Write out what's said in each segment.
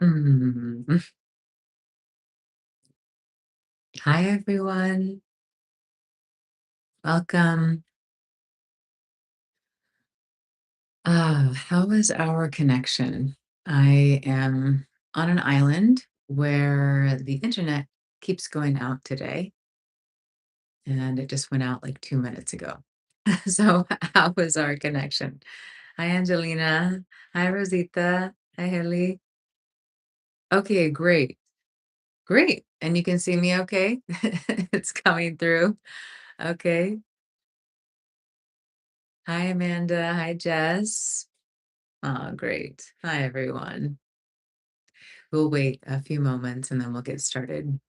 Mhm. Hi, everyone. Welcome. How is our connection? I am on an island where the internet keeps going out today, and it just went out like 2 minutes ago. So, how is our connection? Hi, Angelina. Hi, Rosita. Hi, Haley. Okay, great. Great. And you can see me okay? It's coming through. Okay. Hi, Amanda. Hi, Jess. Oh, great. Hi, everyone. We'll wait a few moments and then we'll get started.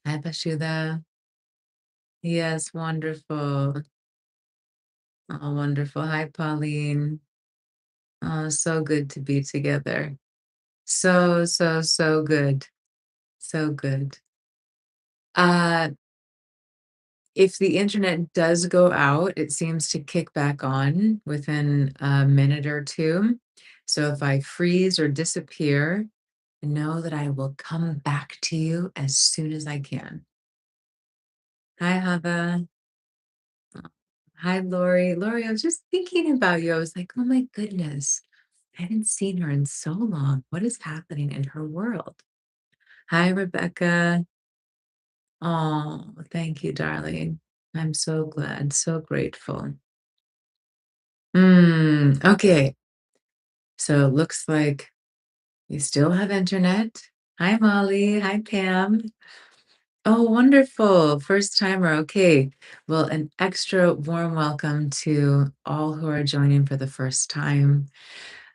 Hi, Pashuda. Yes, wonderful. Oh, wonderful. Hi, Pauline. Oh, so good to be together. So good. So good. Uh, if the internet does go out, it seems to kick back on within a minute or two. So if I freeze or disappear, know that I will come back to you as soon as I can. Hi, Hava. Hi, Lori. Lori, I was just thinking about you. I was like, oh my goodness, I haven't seen her in so long. What is happening in her world? Hi, Rebecca. Oh, thank you, darling. I'm so glad, so grateful. Okay. So it looks like we still have internet. Hi, Molly. Hi, Pam. Oh, wonderful. First timer. Okay. Well, an extra warm welcome to all who are joining for the first time.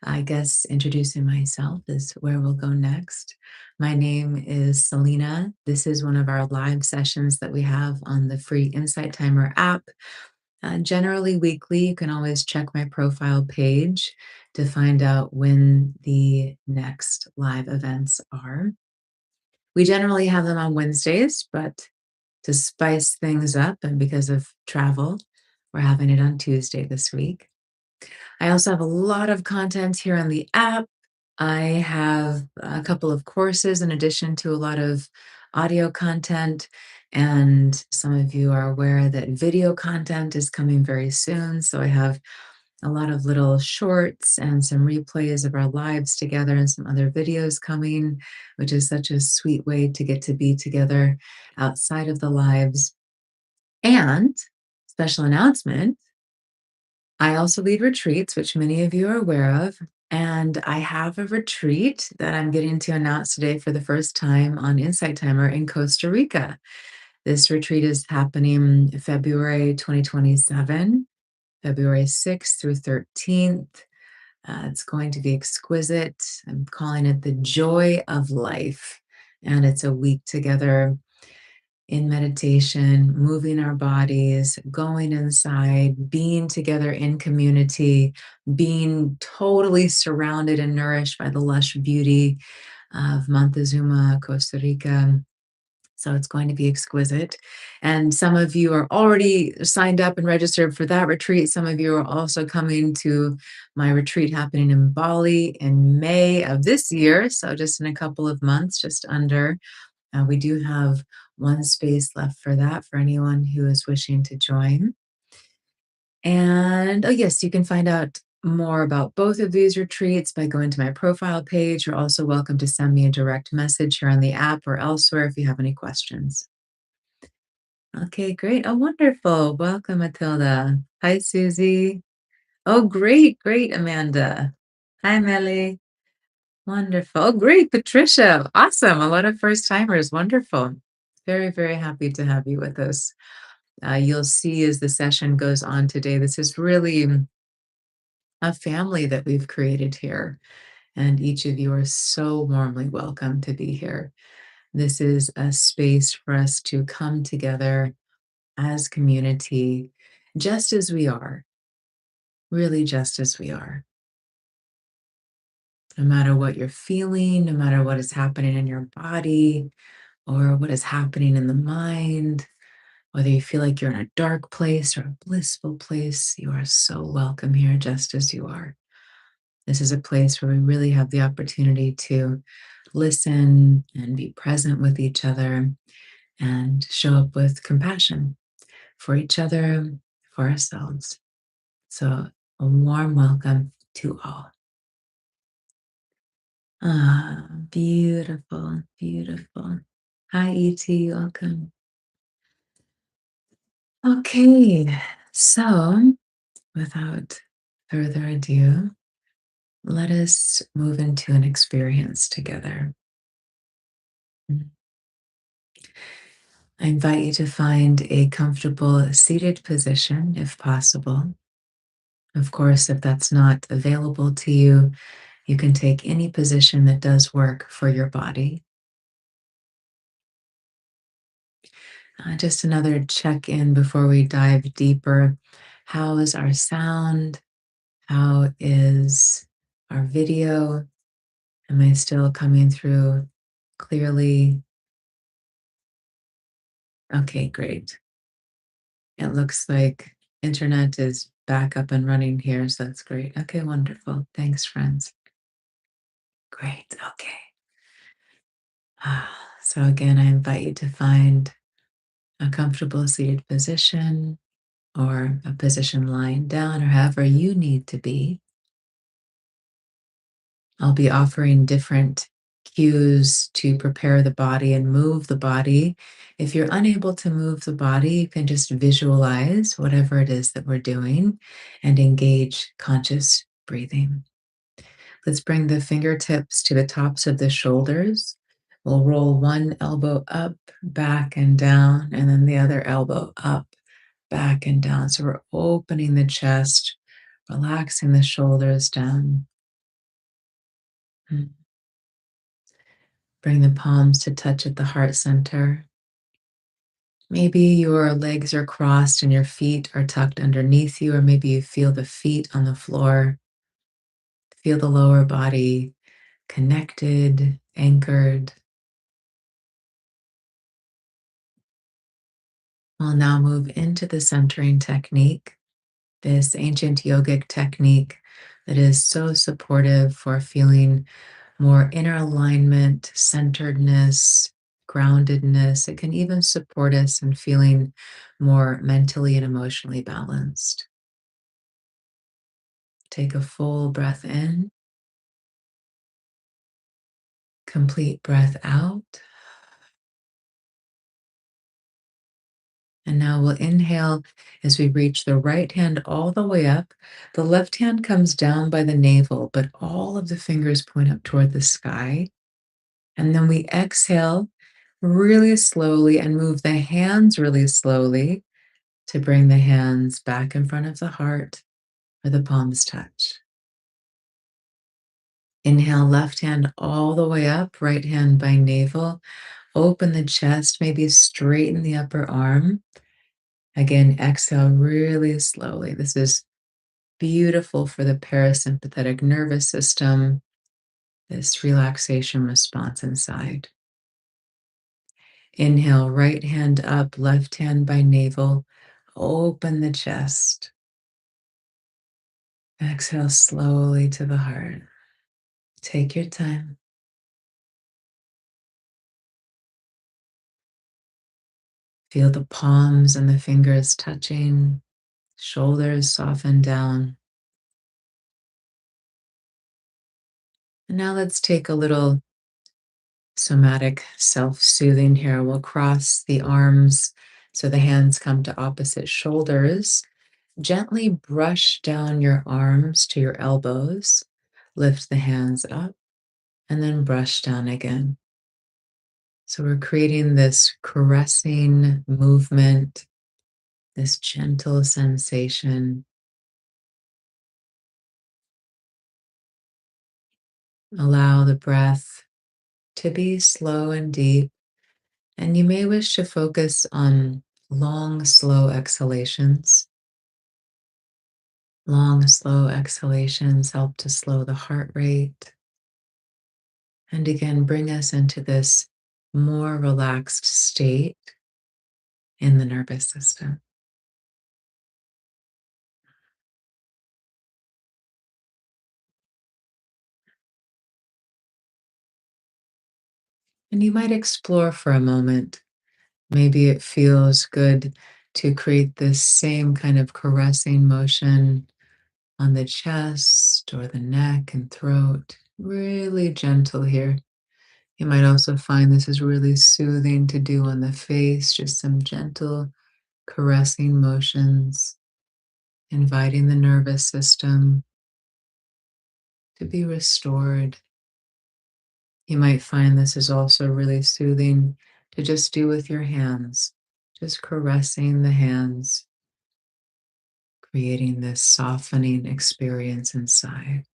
I guess introducing myself is where we'll go next. My name is Selena. This is one of our live sessions that we have on the free Insight Timer app. Generally weekly, you can always check my profile page to find out when the next live events are. We generally have them on Wednesdays, but to spice things up and because of travel, we're having it on Tuesday this week. I also have a lot of content here on the app. I have a couple of courses in addition to a lot of audio content. And some of you are aware that video content is coming very soon. So I have a lot of little shorts and some replays of our lives together and some other videos coming, which is such a sweet way to get to be together outside of the lives. And special announcement, I also lead retreats, which many of you are aware of. And I have a retreat that I'm getting to announce today for the first time on Insight Timer in Costa Rica. This retreat is happening February 2027, February 6th through 13th. It's going to be exquisite. I'm calling it the joy of life. And it's a week together in meditation, moving our bodies, going inside, being together in community, being totally surrounded and nourished by the lush beauty of Montezuma, Costa Rica. So it's going to be exquisite. And some of you are already signed up and registered for that retreat. Some of you are also coming to my retreat happening in Bali in May of this year. So just in a couple of months, just under. We do have one space left for that for anyone who is wishing to join. And oh, yes, you can find out more about both of these retreats by going to my profile page. You're also welcome to send me a direct message here on the app or elsewhere if you have any questions. Okay, great. Oh, wonderful. Welcome, Matilda. Hi, Susie. Oh, great, great, Amanda. Hi, Melly. Wonderful. Oh, great, Patricia. Awesome. A lot of first timers. Wonderful. Very, very happy to have you with us. You'll see as the session goes on today, this is really a family that we've created here, and each of you are so warmly welcome to be here. This is a space for us to come together as community, just as we are, really just as we are. No matter what you're feeling, no matter what is happening in your body or what is happening in the mind, whether you feel like you're in a dark place or a blissful place, you are so welcome here just as you are. This is a place where we really have the opportunity to listen and be present with each other and show up with compassion for each other, for ourselves. So, a warm welcome to all. Ah, beautiful, beautiful. Hi, ET, welcome. Okay, so without further ado, let us move into an experience together. I invite you to find a comfortable seated position if possible. Of course, if that's not available to you, you can take any position that does work for your body. Just another check in before we dive deeper. How is our sound? How is our video? Am I still coming through clearly? Okay, great. It looks like internet is back up and running here, so that's great. Okay, wonderful. Thanks, friends. Great. Okay. So again, I invite you to find a comfortable seated position or a position lying down or however you need to be. I'll be offering different cues to prepare the body and move the body. If you're unable to move the body, you can just visualize whatever it is that we're doing and engage conscious breathing. Let's bring the fingertips to the tops of the shoulders. We'll roll one elbow up, back, and down, and then the other elbow up, back, and down. So we're opening the chest, relaxing the shoulders down. Mm. Bring the palms to touch at the heart center. Maybe your legs are crossed and your feet are tucked underneath you, or maybe you feel the feet on the floor. Feel the lower body connected, anchored. We'll now move into the centering technique, this ancient yogic technique that is so supportive for feeling more inner alignment, centeredness, groundedness. It can even support us in feeling more mentally and emotionally balanced. Take a full breath in, complete breath out. And now we'll inhale as we reach the right hand all the way up. The left hand comes down by the navel, but all of the fingers point up toward the sky. And then we exhale really slowly and move the hands really slowly to bring the hands back in front of the heart where the palms touch. Inhale, left hand all the way up, right hand by navel. Open the chest, maybe straighten the upper arm. Again, exhale really slowly. This is beautiful for the parasympathetic nervous system, this relaxation response inside. Inhale, right hand up, left hand by navel. Open the chest. Exhale slowly to the heart. Take your time. Feel the palms and the fingers touching, shoulders soften down. And now let's take a little somatic self soothing here. We'll cross the arms so the hands come to opposite shoulders. Gently brush down your arms to your elbows. Lift the hands up and then brush down again. So we're creating this caressing movement, this gentle sensation. Allow the breath to be slow and deep, and you may wish to focus on long, slow exhalations. Long, slow exhalations help to slow the heart rate and again bring us into this more relaxed state in the nervous system. And you might explore for a moment. Maybe it feels good to create this same kind of caressing motion on the chest or the neck and throat. Really gentle here. You might also find this is really soothing to do on the face, just some gentle caressing motions, inviting the nervous system to be restored. You might find this is also really soothing to just do with your hands, just caressing the hands, creating this softening experience inside.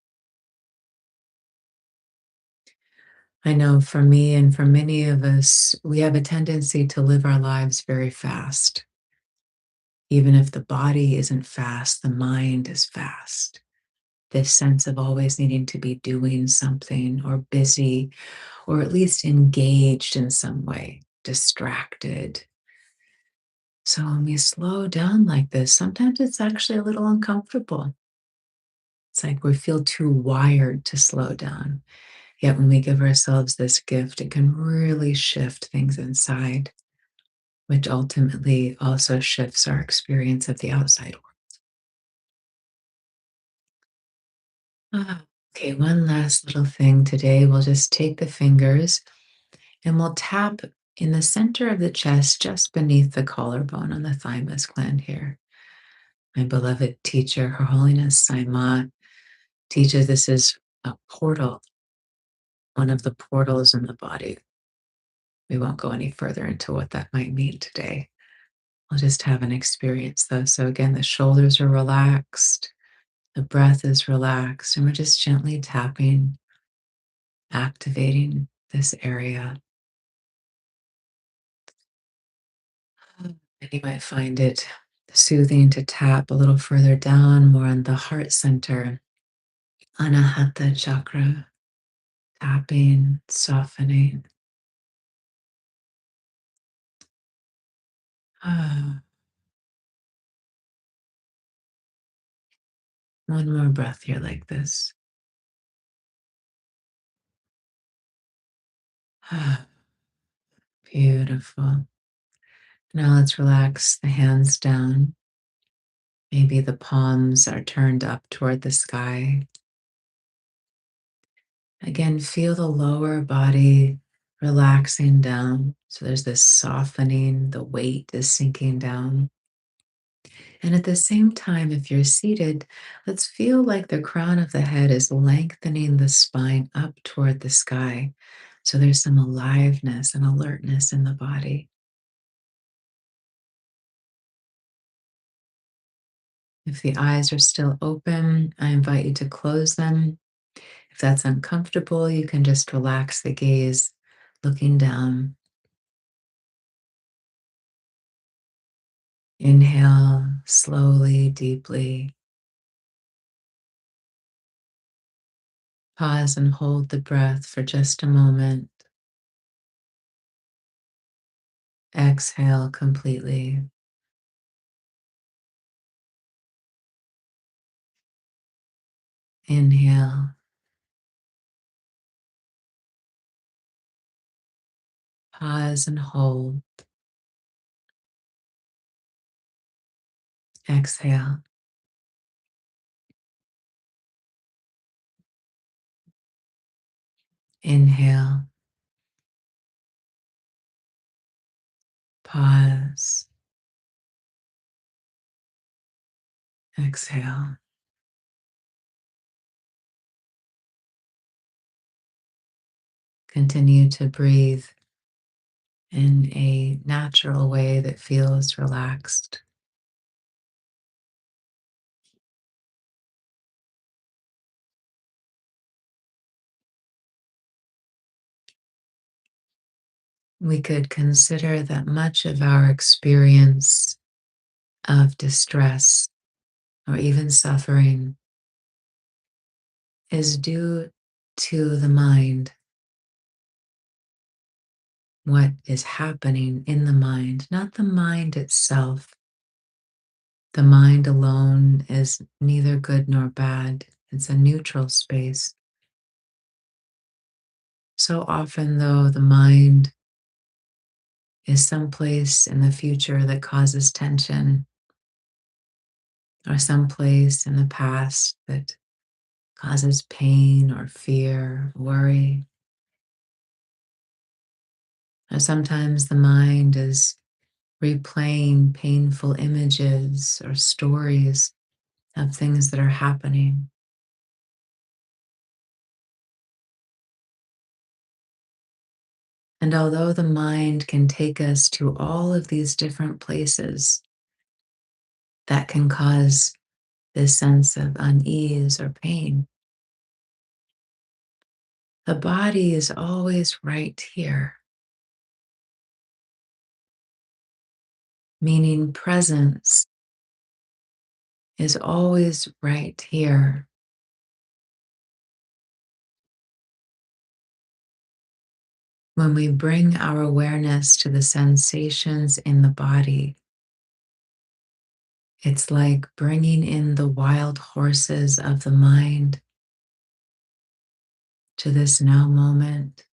I know for me and for many of us, we have a tendency to live our lives very fast. Even if the body isn't fast, the mind is fast. This sense of always needing to be doing something or busy or at least engaged in some way, distracted. So when we slow down like this, sometimes it's actually a little uncomfortable. It's like we feel too wired to slow down. Yet when we give ourselves this gift, it can really shift things inside, which ultimately also shifts our experience of the outside world. Okay, one last little thing today. We'll just take the fingers and we'll tap in the center of the chest, just beneath the collarbone on the thymus gland here. My beloved teacher, Her Holiness Saima, teaches this is a portal, one of the portals in the body. We won't go any further into what that might mean today. We'll just have an experience though. So again, the shoulders are relaxed, the breath is relaxed, and we're just gently tapping, activating this area. And you might find it soothing to tap a little further down, more on the heart center, Anahata chakra, tapping, softening. Ah, one more breath here like this. Ah, beautiful. Now let's relax the hands down. Maybe the palms are turned up toward the sky. Again, feel the lower body relaxing down. So there's this softening, the weight is sinking down. And at the same time, if you're seated, let's feel like the crown of the head is lengthening the spine up toward the sky. So there's some aliveness and alertness in the body. If the eyes are still open, I invite you to close them. If that's uncomfortable, you can just relax the gaze, looking down. Inhale slowly, deeply. Pause and hold the breath for just a moment. Exhale completely. Inhale. Pause and hold. Exhale. Inhale. Pause. Exhale. Continue to breathe in a natural way that feels relaxed. We could consider that much of our experience of distress or even suffering is due to the mind, what is happening in the mind, not the mind itself. The mind alone is neither good nor bad, it's a neutral space. So often, though, the mind is someplace in the future that causes tension, or someplace in the past that causes pain or fear, worry. Or sometimes the mind is replaying painful images or stories of things that are happening. And although the mind can take us to all of these different places that can cause this sense of unease or pain, the body is always right here, meaning presence is always right here. When we bring our awareness to the sensations in the body, it's like bringing in the wild horses of the mind to this now moment,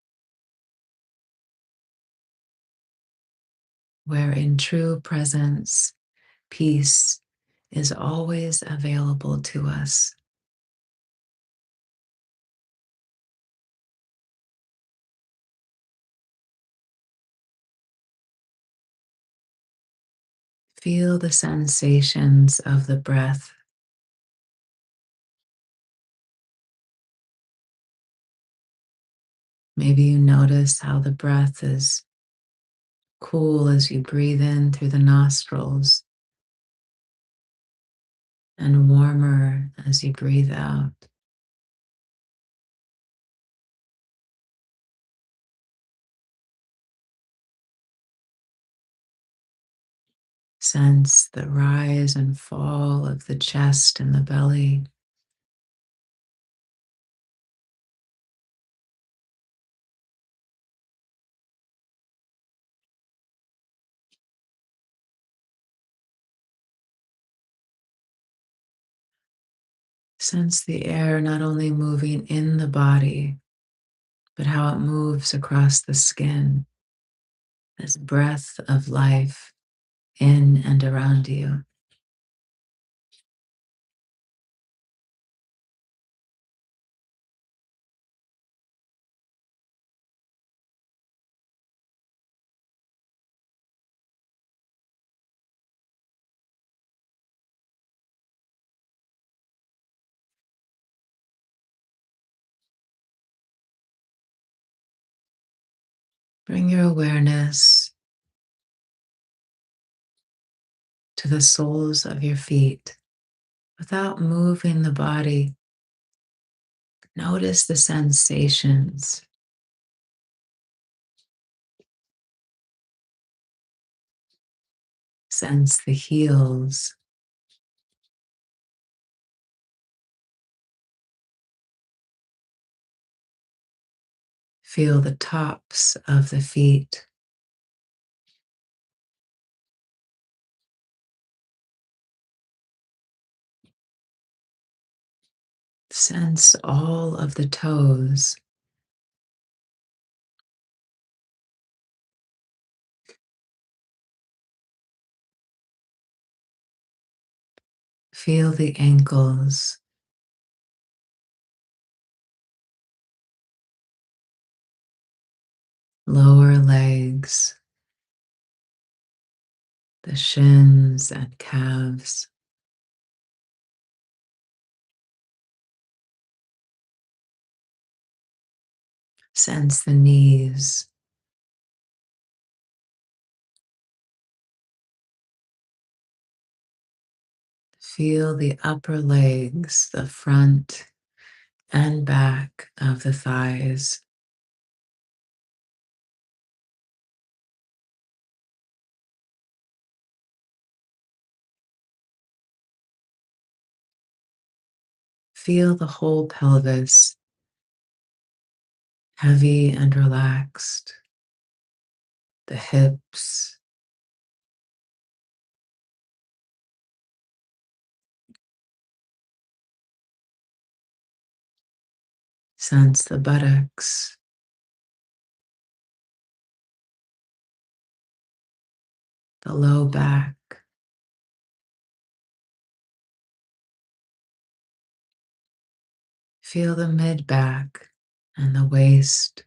where in true presence, peace is always available to us. Feel the sensations of the breath. Maybe you notice how the breath is cool as you breathe in through the nostrils and warmer as you breathe out. Sense the rise and fall of the chest and the belly. Sense the air not only moving in the body, but how it moves across the skin as breath of life in and around you. Bring your awareness to the soles of your feet without moving the body. Notice the sensations. Sense the heels. Feel the tops of the feet. Sense all of the toes. Feel the ankles, lower legs, the shins and calves. Sense the knees, feel the upper legs, the front and back of the thighs. Feel the whole pelvis, heavy and relaxed, the hips, sense the buttocks, the low back. Feel the mid back and the waist,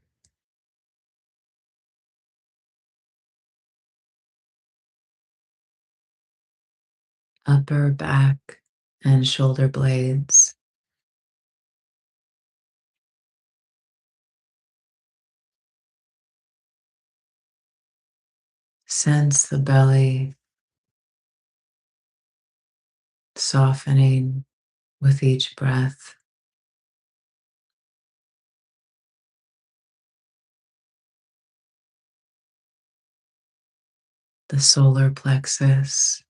upper back and shoulder blades. Sense the belly softening with each breath. The solar plexus,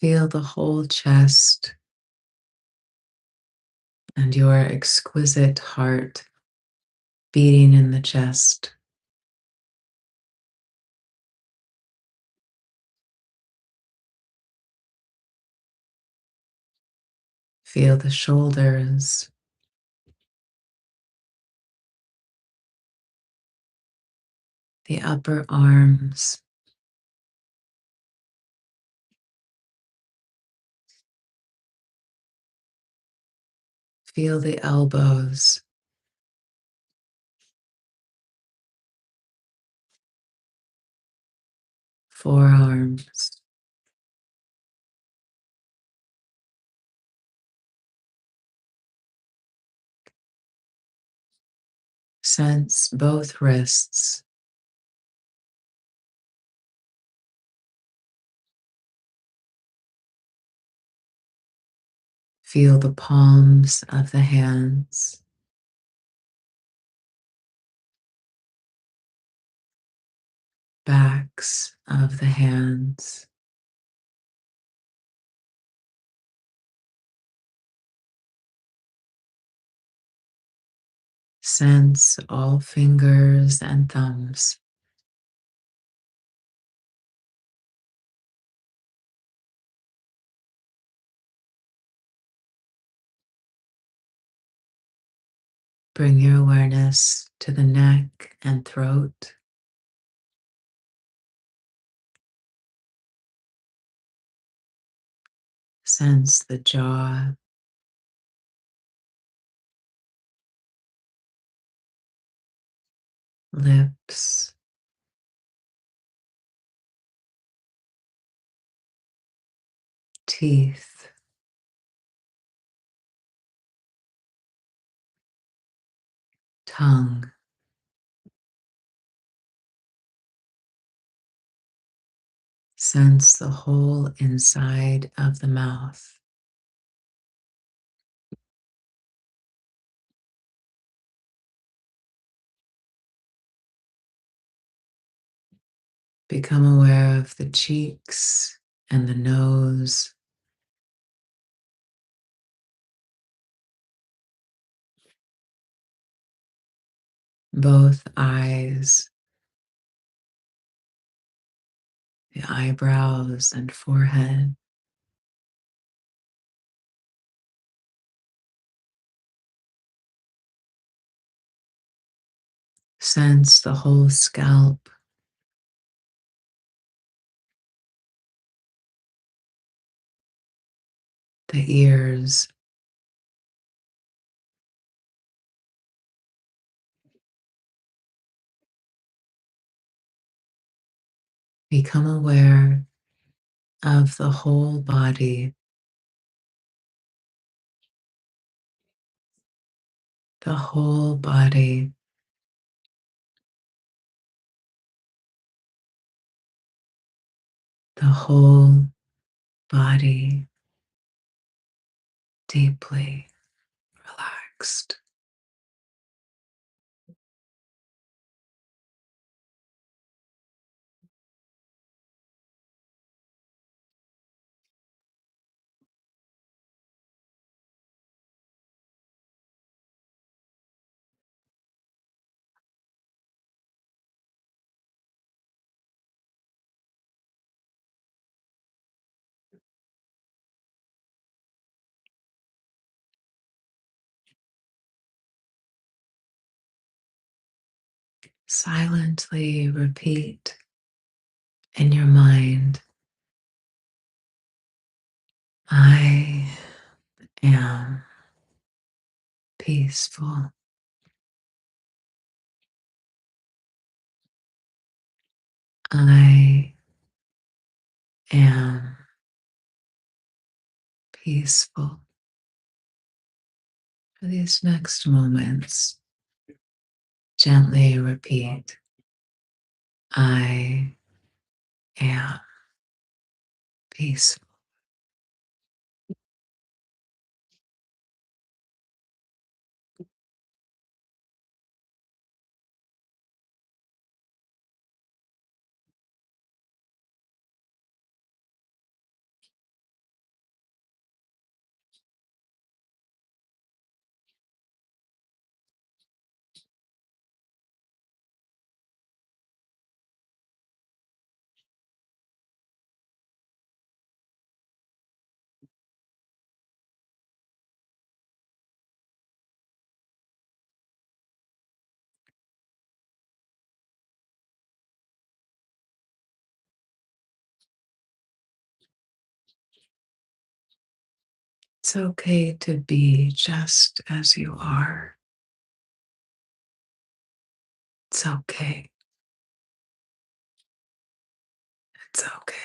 feel the whole chest and your exquisite heart beating in the chest. Feel the shoulders, the upper arms, feel the elbows, forearms, sense both wrists, feel the palms of the hands, backs of the hands, sense all fingers and thumbs. Bring your awareness to the neck and throat. Sense the jaw, lips, teeth, tongue. Sense the whole inside of the mouth. Become aware of the cheeks and the nose, both eyes, the eyebrows and forehead. Sense the whole scalp, the ears, become aware of the whole body, the whole body, the whole body, deeply relaxed. silently repeat in your mind, I am peaceful. I am peaceful. For these next moments, gently repeat, I am peaceful. It's okay to be just as you are. It's okay. It's okay.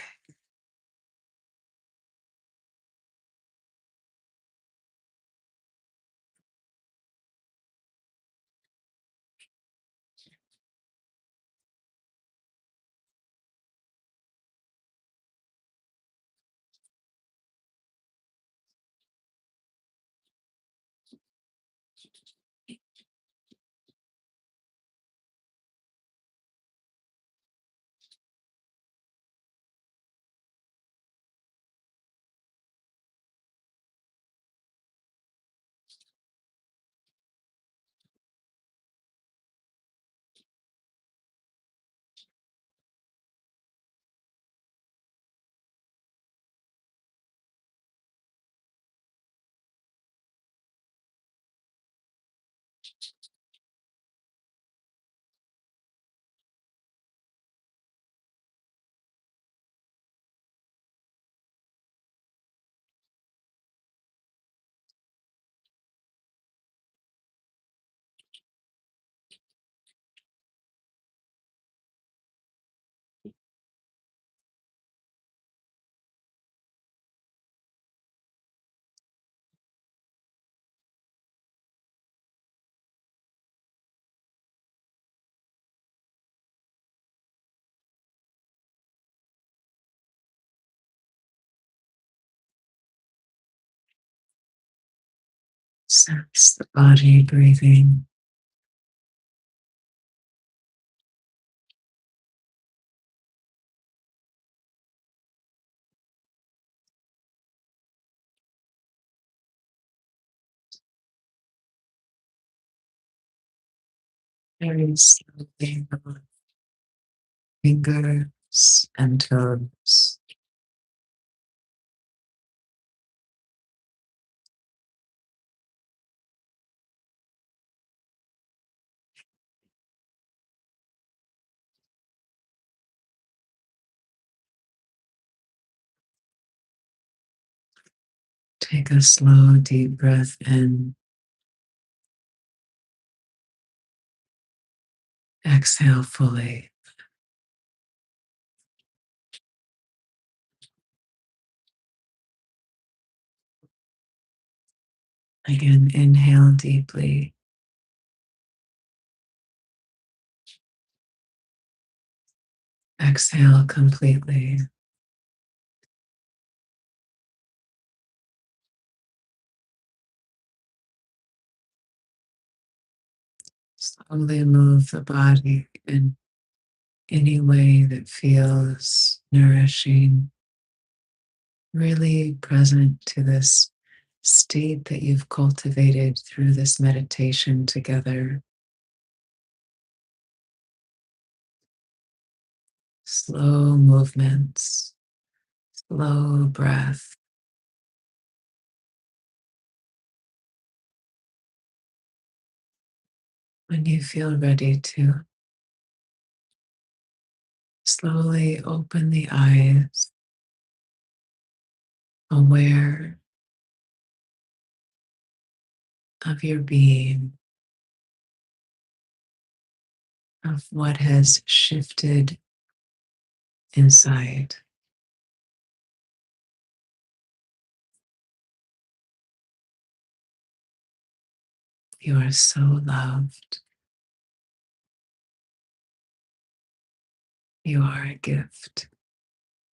Sense the body breathing. Very slowly move fingers and toes. Take a slow, deep breath in. Exhale fully. Again, inhale deeply. Exhale completely. Slowly move the body in any way that feels nourishing, really present to this state that you've cultivated through this meditation together. Slow movements, slow breath. When you feel ready to, Slowly open the eyes, aware of your being, of what has shifted inside. You are so loved. You are a gift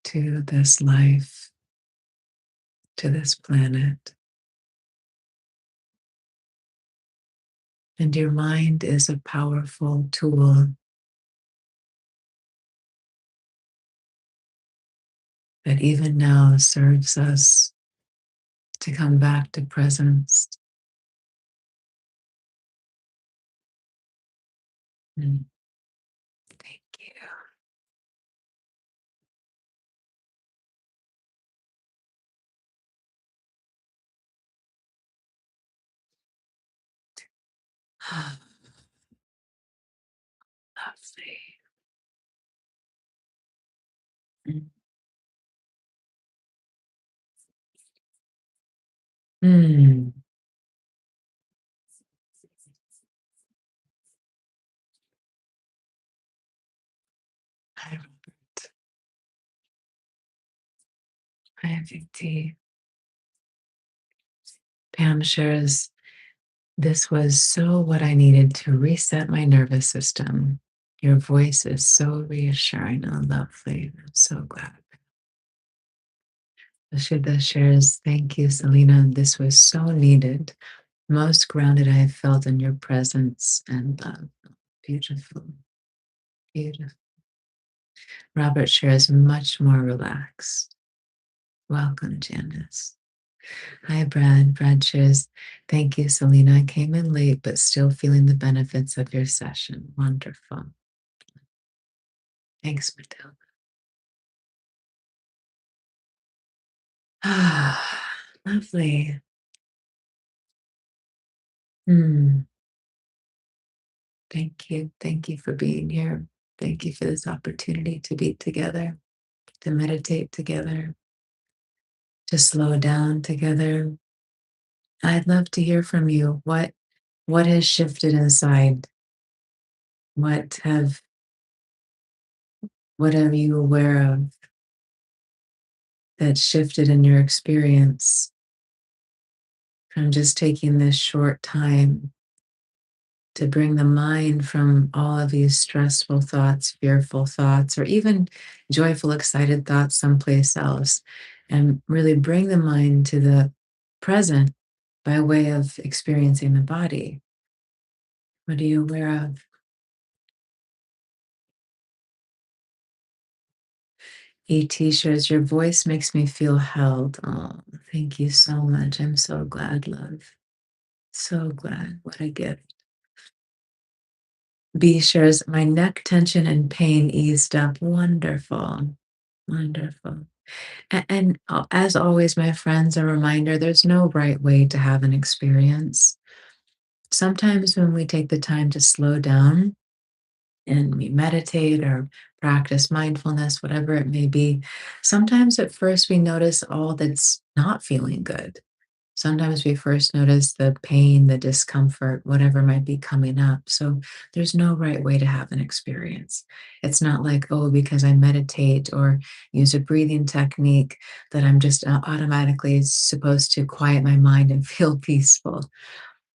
to this life, to this planet. And your mind is a powerful tool that even now serves us to come back to presence. Mm, thank you. Lovely. Mm. Mm. Hi, Robert. Hi, Victi. Pam shares, this was so what I needed to reset my nervous system. Your voice is so reassuring and lovely. I'm so glad. Ashida shares, thank you, Selena. This was so needed. Most grounded I have felt in your presence and love. Beautiful, beautiful. Robert shares much more relaxed. Welcome, Janice. Hi, Brad. Brad shares, thank you, Selena. I came in late, but still feeling the benefits of your session. Wonderful. Thanks, Matilda. Ah, lovely. Hmm. Thank you. Thank you for being here. Thank you for this opportunity to be together, to meditate together, to slow down together. I'd love to hear from you. What has shifted inside? What have what are you aware of that shifted in your experience from just taking this short time to bring the mind from all of these stressful thoughts, fearful thoughts, or even joyful, excited thoughts someplace else, and really bring the mind to the present by way of experiencing the body? What are you aware of? ET shares, your voice makes me feel held. Oh, thank you so much. I'm so glad, love. So glad. What a gift. B shares, my neck tension and pain eased up. Wonderful. Wonderful. And as always, my friends, a reminder there's no right way to have an experience. Sometimes when we take the time to slow down and we meditate or practice mindfulness, whatever it may be, sometimes at first we notice all that's not feeling good. Sometimes we first notice the pain, the discomfort, whatever might be coming up. So there's no right way to have an experience. It's not like, oh, because I meditate or use a breathing technique that I'm just automatically supposed to quiet my mind and feel peaceful.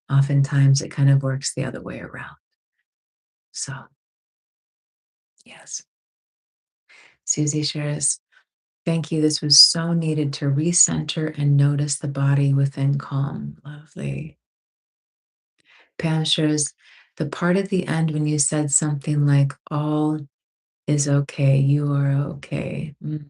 Oftentimes it kind of works the other way around. So, yes. Susie shares, thank you. This was so needed to recenter and notice the body within calm. Lovely. Pam shares the part at the end when you said something like, all is okay, you are okay. Mm.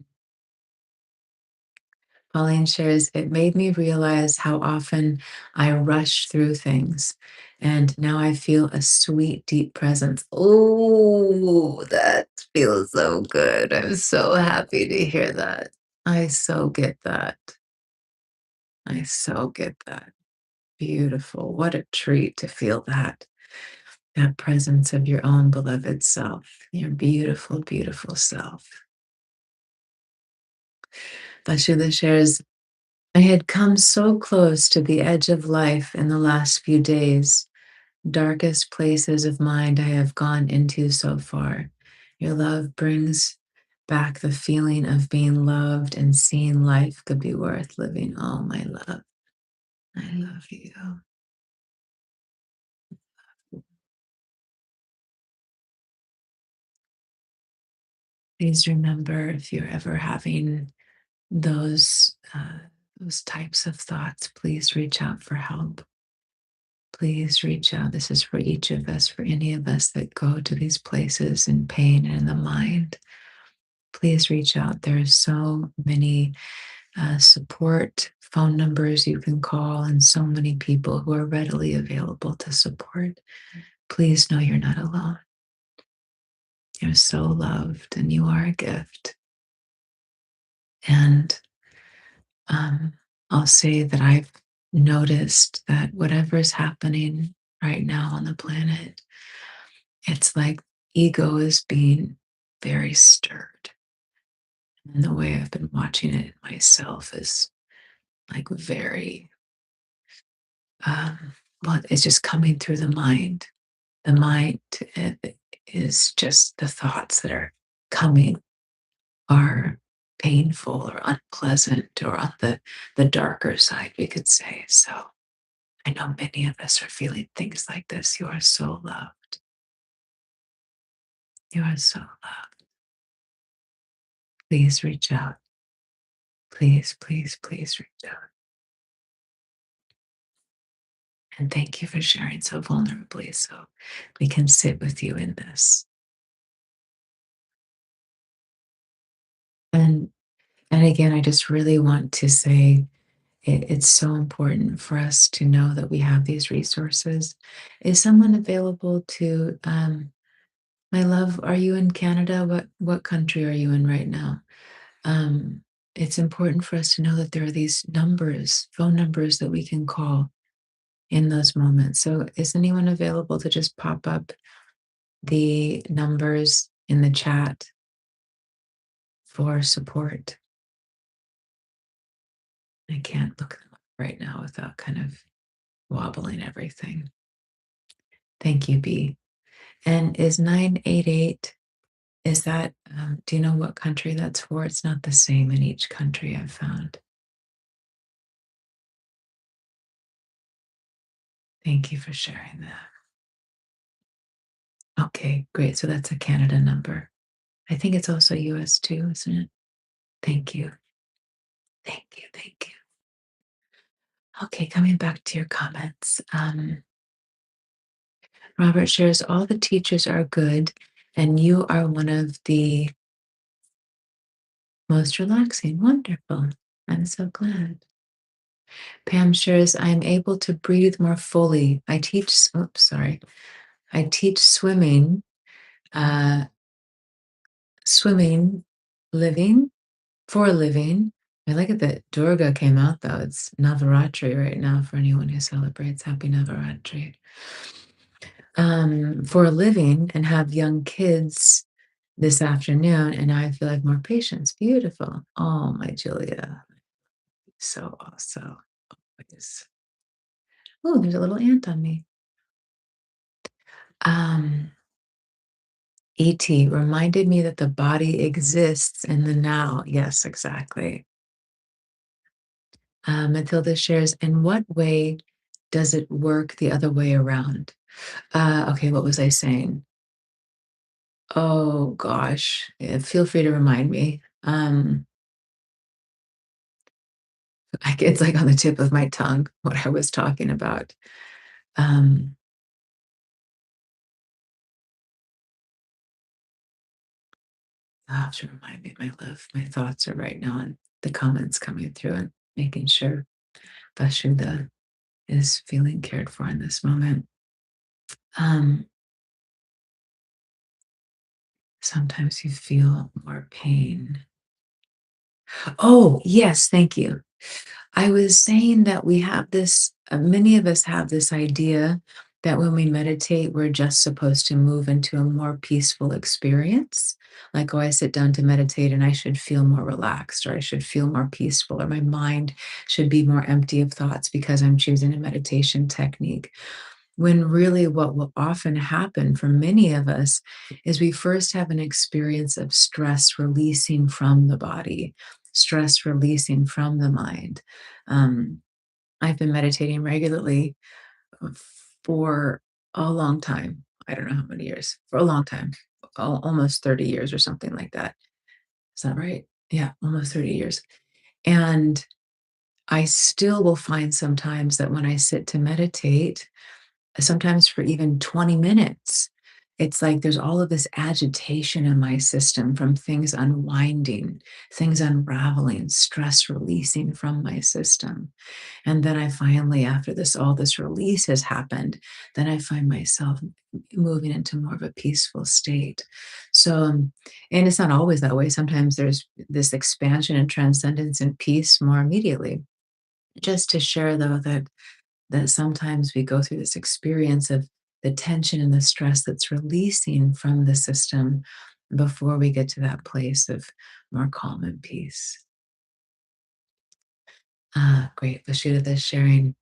Pauline shares, it made me realize how often I rush through things. And now I feel a sweet, deep presence. Oh, that feels so good. I'm so happy to hear that. I so get that. I so get that. Beautiful. What a treat to feel that. that presence of your own beloved self, your beautiful, beautiful self. Vasudha shares, I had come so close to the edge of life in the last few days, darkest places of mind I have gone into so far. Your love brings back the feeling of being loved and seeing life could be worth living. Oh, my love, I love you. Please remember if you're ever having those types of thoughts, please reach out for help. Please reach out. This is for each of us, for any of us that go to these places in pain and in the mind. Please reach out. There are so many support phone numbers you can call, and so many people who are readily available to support. Please know you're not alone. You're so loved, and you are a gift. And um, I'll say that I've noticed that whatever is happening right now on the planet, it's like ego is being very stirred. And the way I've been watching it myself is like very, well, it's just coming through the mind. The mind is just the thoughts that are coming are painful or unpleasant or on the darker side, we could say. So I know many of us are feeling things like this. You are so loved. You are so loved. Please reach out. Please, please, please reach out. And thank you for sharing so vulnerably so we can sit with you in this. And and again, I just really want to say it's so important for us to know that we have these resources. Is someone available to my love, are you in Canada? What country are you in right now? Um, it's important for us to know that there are these numbers, phone numbers that we can call in those moments. So is anyone available to just pop up the numbers in the chat for support? I can't look them up right now without kind of wobbling everything. Thank you, B. And is 988, is that, do you know what country that's for? It's not the same in each country I've found. Thank you for sharing that. Okay, great. So that's a Canada number. I think it's also US too, isn't it? Thank you. Thank you. Thank you. Okay, coming back to your comments. Robert shares all the teachers are good, and you are one of the most relaxing. Wonderful. I'm so glad. Pam shares, I am able to breathe more fully. Oops, sorry. I teach uh, swimming, living, for a living. I like it that Durga came out though. It's Navaratri right now for anyone who celebrates. Happy Navaratri. For a living and have young kids this afternoon, and now I feel like more patience. Beautiful. Oh, my Julia. So awesome. Always. Oh, there's a little ant on me. Um, ET reminded me that the body exists in the now. Yes, exactly. Matilda shares, in what way does it work the other way around? Okay, what was I saying? Oh gosh, feel free to remind me. It's like on the tip of my tongue what I was talking about. Um, You'll have to remind me, my love. My thoughts are right now on the comments coming through and making sure Vashuddha is feeling cared for in this moment. Um, Sometimes you feel more pain. Oh, yes, thank you. I was saying that we have this, many of us have this idea that when we meditate, we're just supposed to move into a more peaceful experience. Like, oh, I sit down to meditate and I should feel more relaxed, or I should feel more peaceful, or my mind should be more empty of thoughts because I'm choosing a meditation technique. When really, what will often happen for many of us is we first have an experience of stress releasing from the body, stress releasing from the mind. Um, I've been meditating regularly for a long time. I don't know how many years, for a long time, almost 30 years or something like that. Is that right? Yeah, almost 30 years. And I still will find sometimes that when I sit to meditate, sometimes for even 20 minutes, it's like there's all of this agitation in my system from things unwinding, things unraveling, stress releasing from my system. And then I finally, after all this release has happened, then I find myself moving into more of a peaceful state. So, and it's not always that way. Sometimes there's this expansion and transcendence and peace more immediately. Just to share, though, that sometimes we go through this experience of the tension and the stress that's releasing from the system before we get to that place of more calm and peace. Ah, great. Vashuda is sharing.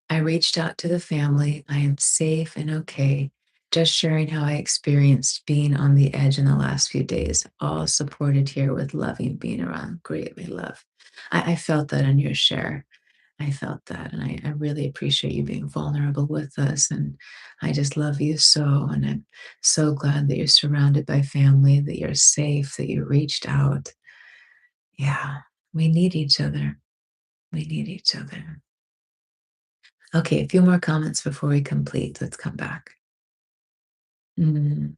I reached out to the family. I am safe and okay. Just sharing how I experienced being on the edge in the last few days. All supported here with loving being around. Great, my love. I felt that in your share. I felt that. And I really appreciate you being vulnerable with us. And I just love you so. And I'm so glad that you're surrounded by family, that you're safe, that you reached out. Yeah, we need each other. We need each other. Okay, a few more comments before we complete. Let's come back. Mm.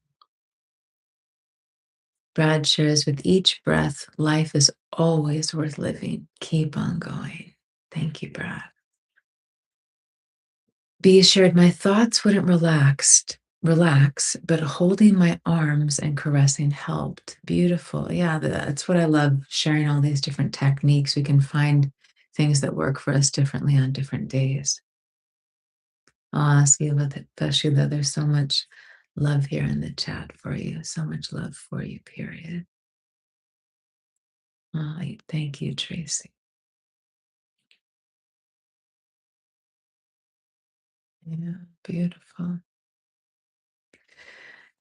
Brad shares, with each breath, life is always worth living. Keep on going. Thank you, Brad. B shared, my thoughts wouldn't relax, but holding my arms and caressing helped. Beautiful. Yeah, that's what I love, sharing all these different techniques. We can find things that work for us differently on different days. See, Sheila, there's so much love here in the chat for you. So much love for you, period. Thank you, Tracy. Yeah, beautiful.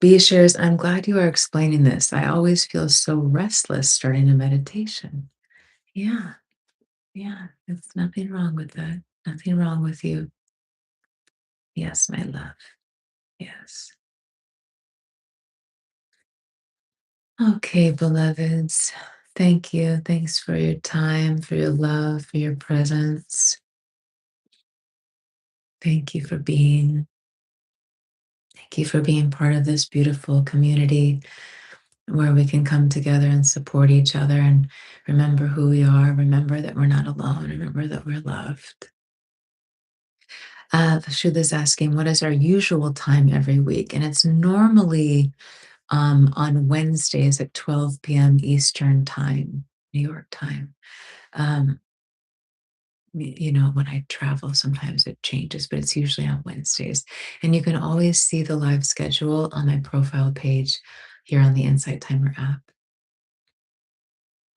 B shares, I'm glad you are explaining this. I always feel so restless starting a meditation. Yeah, yeah, there's nothing wrong with that. Nothing wrong with you. Yes, my love. Yes. Okay, beloveds. Thank you. Thanks for your time, for your love, for your presence. Thank you for being. Thank you for being part of this beautiful community where we can come together and support each other and remember who we are, remember that we're not alone, remember that we're loved. Shula's asking, what is our usual time every week? And it's normally on Wednesdays at 12 p.m. Eastern Time, New York time. Um, when I travel, sometimes it changes, but it's usually on Wednesdays. And you can always see the live schedule on my profile page here on the Insight Timer app.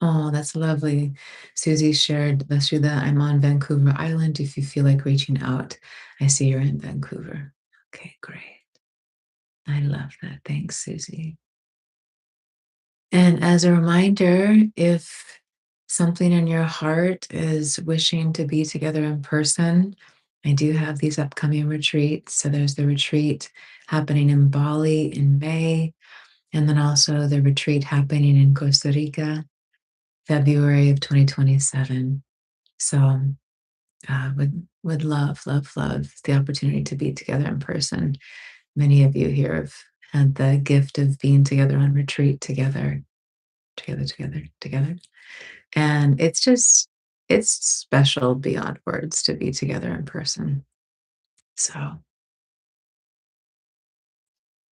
Oh, that's lovely. Susie shared, Vasudha, I'm on Vancouver Island. If you feel like reaching out, I see you're in Vancouver. Okay, great. I love that. Thanks, Susie. And as a reminder, if something in your heart is wishing to be together in person, I do have these upcoming retreats. So there's the retreat happening in Bali in May, and then also the retreat happening in Costa Rica, February of 2027. So would love the opportunity to be together in person. Many of you here have had the gift of being together on retreat together. And it's special beyond words to be together in person. So,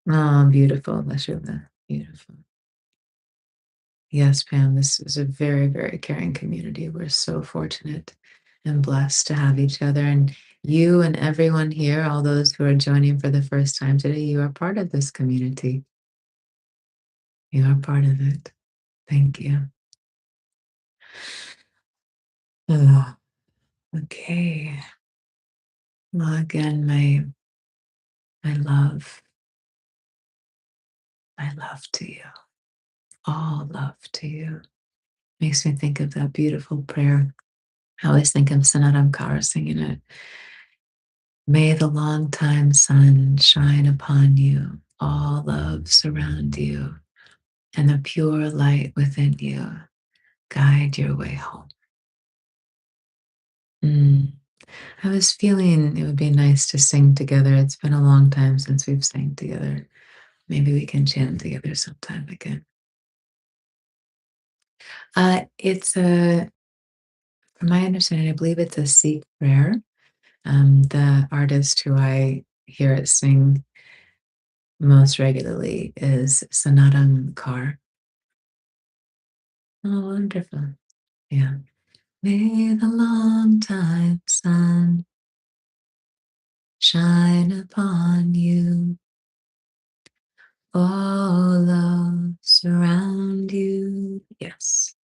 oh, beautiful, Lashula. Beautiful. Yes, Pam, this is a very, very caring community. We're so fortunate and blessed to have each other. And You and everyone here, all those who are joining for the first time today, you are part of this community. You are part of it. Thank you. Ah, okay. Well, again, my love to you, all love to you. Makes me think of that beautiful prayer. I always think of Sanatana Kaur singing it. May the long time sun shine upon you, all love surround you, and the pure light within you guide your way home. Mm. I was feeling it would be nice to sing together. It's been a long time since we've sang together. Maybe we can chant together sometime again. It's from my understanding, I believe it's a Sikh prayer. The artist who I hear it sing most regularly is Sanatana Kaur. Oh, wonderful. Yeah. May the long time sun shine upon you. All love surround you. Yes.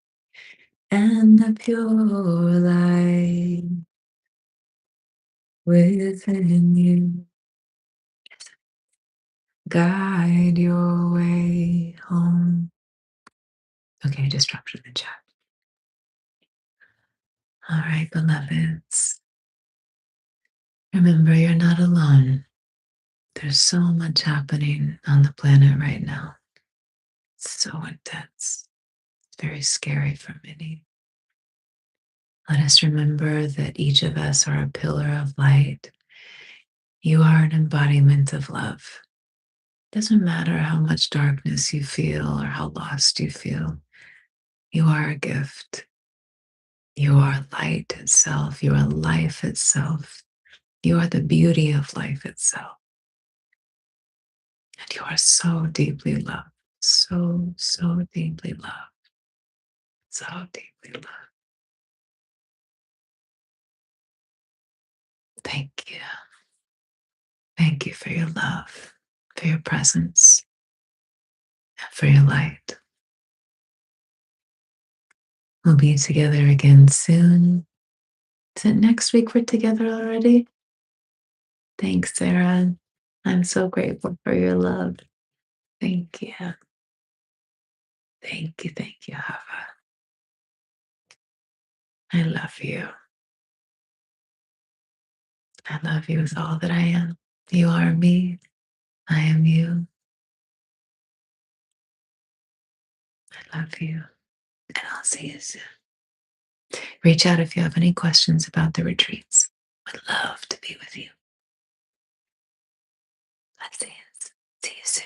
And the pure light within you guide your way home. Okay, just dropped it in the chat. All right, beloveds. Remember, you're not alone. There's so much happening on the planet right now. It's so intense. It's very scary for many. Let us remember that each of us are a pillar of light. You are an embodiment of love. Doesn't matter how much darkness you feel or how lost you feel. You are a gift. You are light itself. You are life itself. You are the beauty of life itself. And you are so deeply loved. So, so deeply loved. So deeply loved. Thank you. Thank you for your love, for your presence, and for your light. We'll be together again soon. Is it next week we're together already? Thanks, Sarah. I'm so grateful for your love. Thank you. Thank you. Thank you, Hava. I love you. I love you with all that I am. You are me. I am you. I love you. And I'll see you soon. Reach out if you have any questions about the retreats. Would love to be with you. Blessings. See you soon.